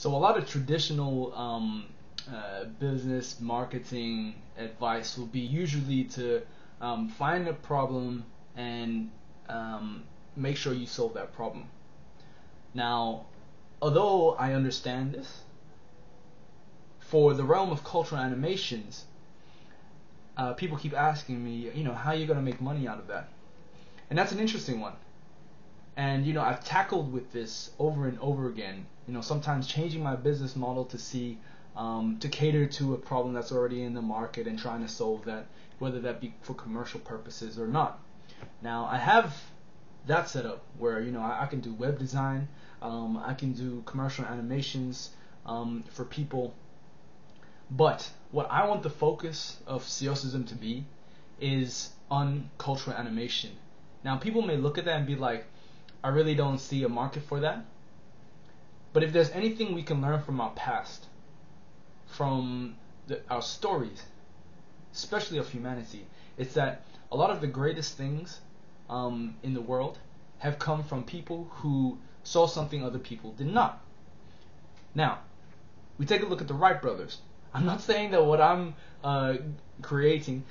So a lot of traditional business marketing advice will be usually to find a problem and make sure you solve that problem. Now, although I understand this, for the realm of cultural animations, people keep asking me, how are you going to make money out of that? And that's an interesting one. And I've tackled with this over and over again. Sometimes changing my business model to see to cater to a problem that's already in the market and trying to solve that, whether that be for commercial purposes or not. Now I have that set up where I can do web design, I can do commercial animations for people. But what I want the focus of Seosism to be is on cultural animation. Now people may look at that and be like, I really don't see a market for that. But if there's anything we can learn from our past, from our stories, especially of humanity, it's that a lot of the greatest things in the world have come from people who saw something other people did not. Now, we take a look at the Wright brothers. I'm not saying that what I'm creating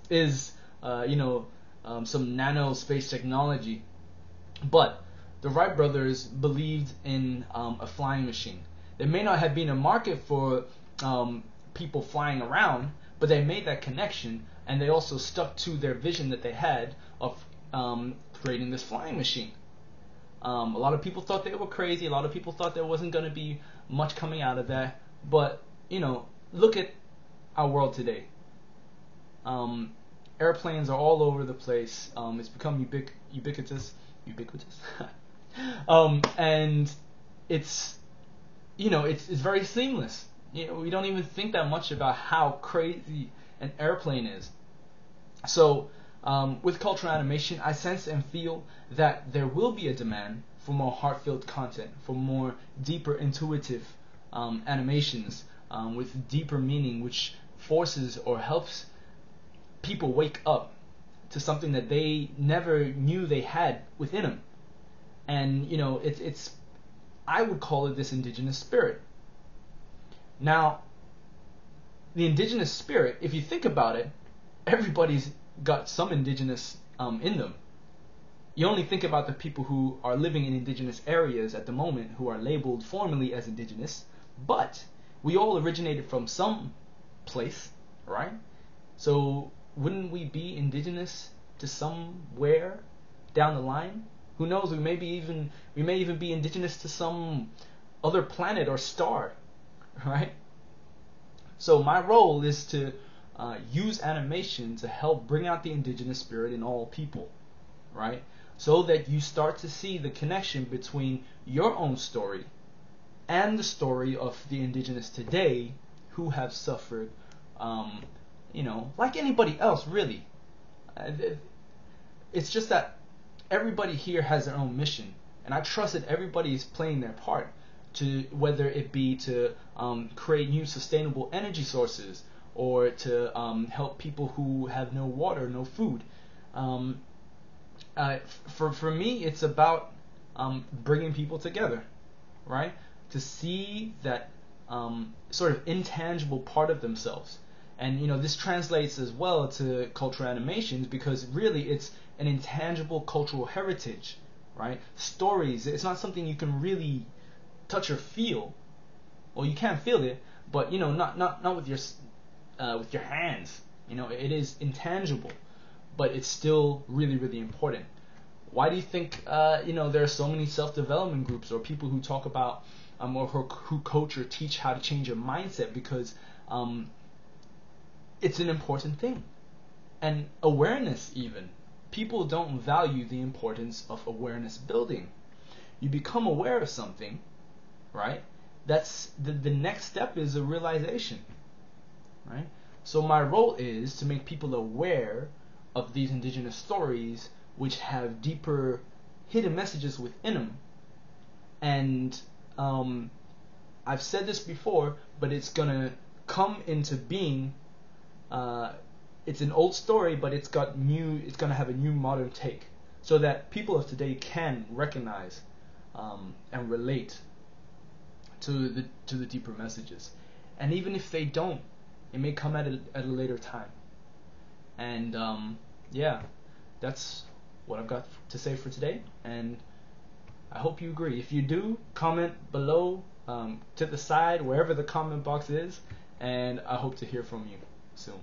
is some nano space technology, but the Wright brothers believed in a flying machine. There may not have been a market for people flying around, but they made that connection, and they also stuck to their vision that they had of creating this flying machine. A lot of people thought they were crazy. A lot of people thought there wasn't going to be much coming out of that. But, look at our world today. Airplanes are all over the place. It's become ubiquitous. And it's very seamless. We don't even think that much about how crazy an airplane is. So with cultural animation, I sense and feel that there will be a demand for more heart-filled content, for more deeper intuitive animations with deeper meaning, which forces or helps people wake up to something that they never knew they had within them. And it's I would call it this indigenous spirit. Now, the indigenous spirit, if you think about it, everybody's got some indigenous in them. You only think about the people who are living in indigenous areas at the moment who are labeled formally as indigenous, but we all originated from some place, right? So wouldn't we be indigenous to somewhere down the line? Who knows? We may even be indigenous to some other planet or star, right? So my role is to use animation to help bring out the indigenous spirit in all people, right? So that you start to see the connection between your own story and the story of the indigenous today who have suffered, like anybody else, really. It's just that everybody here has their own mission, and I trust that everybody is playing their part, to whether it be to create new sustainable energy sources, or to help people who have no water, no food. For me, it's about bringing people together, right? To see that sort of intangible part of themselves. And this translates as well to cultural animations, because really it's an intangible cultural heritage, right? Stories, it's not something you can really touch or feel. Well, you can feel it, but not with your hands. It is intangible, but it's still really, really important. Why do you think there are so many self-development groups or people who talk about or who coach or teach how to change your mindset? Because it's an important thing. And awareness, even. People don't value the importance of awareness building. You become aware of something, right? That's the next step is a realization, right? So my role is to make people aware of these indigenous stories, which have deeper hidden messages within them. And I've said this before, but it's gonna come into being. It's an old story, but it's gonna have a new modern take, so that people of today can recognize and relate to the deeper messages. And even if they don't, it may come at a later time. And yeah, that's what I've got to say for today, and I hope you agree. If you do, comment below, to the side, wherever the comment box is, and I hope to hear from you soon.